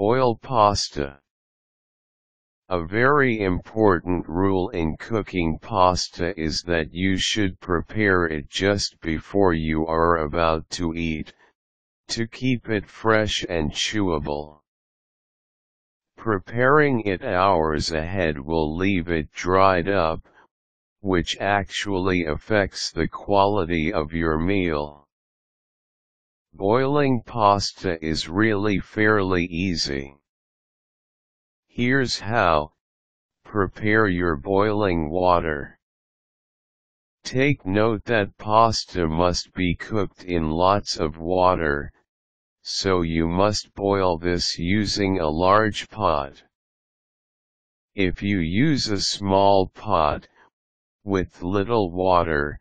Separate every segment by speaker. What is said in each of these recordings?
Speaker 1: Boil pasta. A very important rule in cooking pasta is that you should prepare it just before you are about to eat, to keep it fresh and chewable. Preparing it hours ahead will leave it dried up, which actually affects the quality of your meal. Boiling pasta is really fairly easy. Here's how. Prepare your boiling water. Take note that pasta must be cooked in lots of water, so you must boil this using a large pot. If you use a small pot, with little water,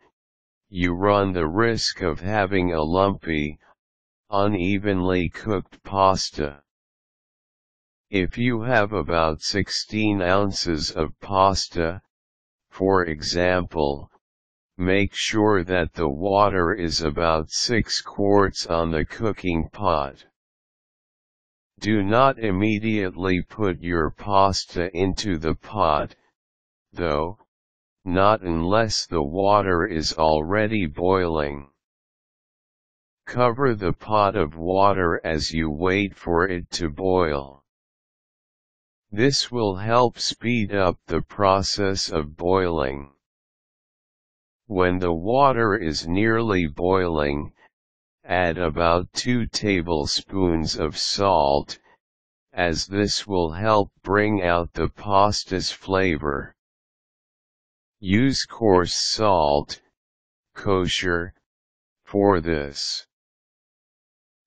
Speaker 1: you run the risk of having a lumpy, unevenly cooked pasta. If you have about 16 ounces of pasta, for example, make sure that the water is about 6 quarts on the cooking pot. Do not immediately put your pasta into the pot, though, not unless the water is already boiling. Cover the pot of water as you wait for it to boil. This will help speed up the process of boiling. When the water is nearly boiling, add about 2 tablespoons of salt, as this will help bring out the pasta's flavor. Use coarse salt, kosher, for this.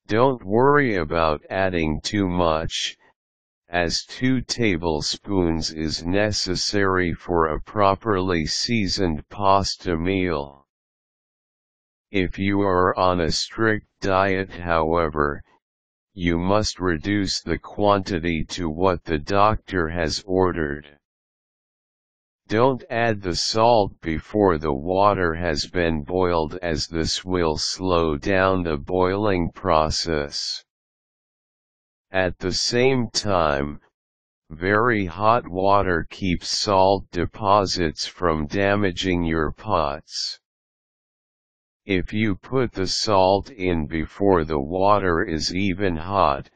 Speaker 1: Don't worry about adding too much, as 2 tablespoons is necessary for a properly seasoned pasta meal. If you are on a strict diet, however, you must reduce the quantity to what the doctor has ordered. Don't add the salt before the water has been boiled, as this will slow down the boiling process. At the same time, very hot water keeps salt deposits from damaging your pots. If you put the salt in before the water is even hot,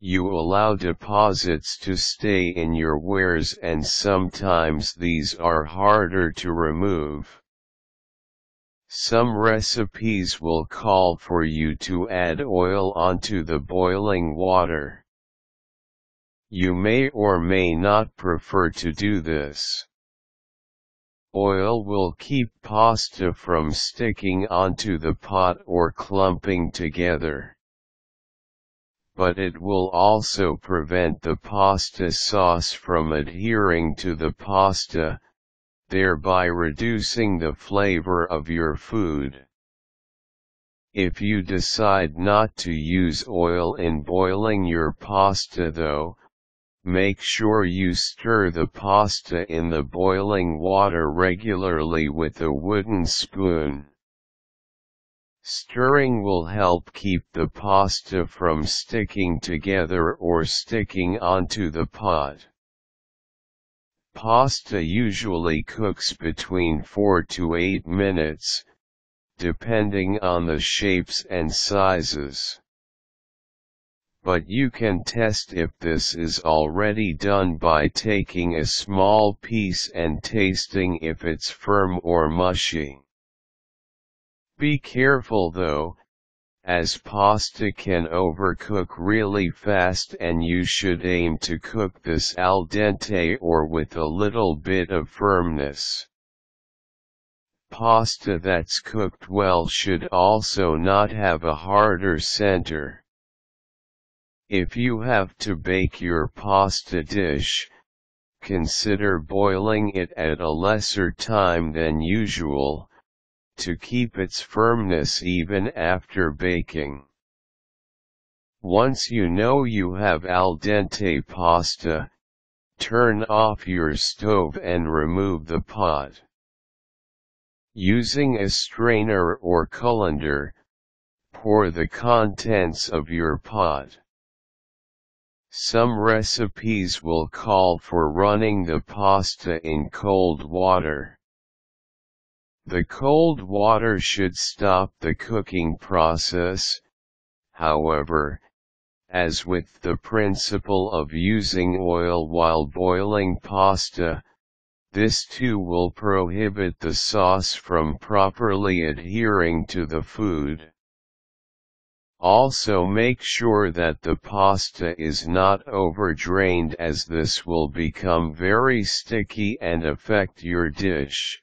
Speaker 1: you allow deposits to stay in your wares, and sometimes these are harder to remove. Some recipes will call for you to add oil onto the boiling water. You may or may not prefer to do this. Oil will keep pasta from sticking onto the pot or clumping together. But it will also prevent the pasta sauce from adhering to the pasta, thereby reducing the flavor of your food. If you decide not to use oil in boiling your pasta, though, make sure you stir the pasta in the boiling water regularly with a wooden spoon. Stirring will help keep the pasta from sticking together or sticking onto the pot. Pasta usually cooks between 4 to 8 minutes, depending on the shapes and sizes. But you can test if this is already done by taking a small piece and tasting if it's firm or mushy. Be careful though, as pasta can overcook really fast, and you should aim to cook this al dente or with a little bit of firmness. Pasta that's cooked well should also not have a harder center. If you have to bake your pasta dish, consider boiling it at a lesser time than usual, to keep its firmness even after baking. Once you know you have al dente pasta, turn off your stove and remove the pot. Using a strainer or colander, pour the contents of your pot. Some recipes will call for running the pasta in cold water. The cold water should stop the cooking process. However, as with the principle of using oil while boiling pasta, this too will prohibit the sauce from properly adhering to the food. Also make sure that the pasta is not over-drained, as this will become very sticky and affect your dish.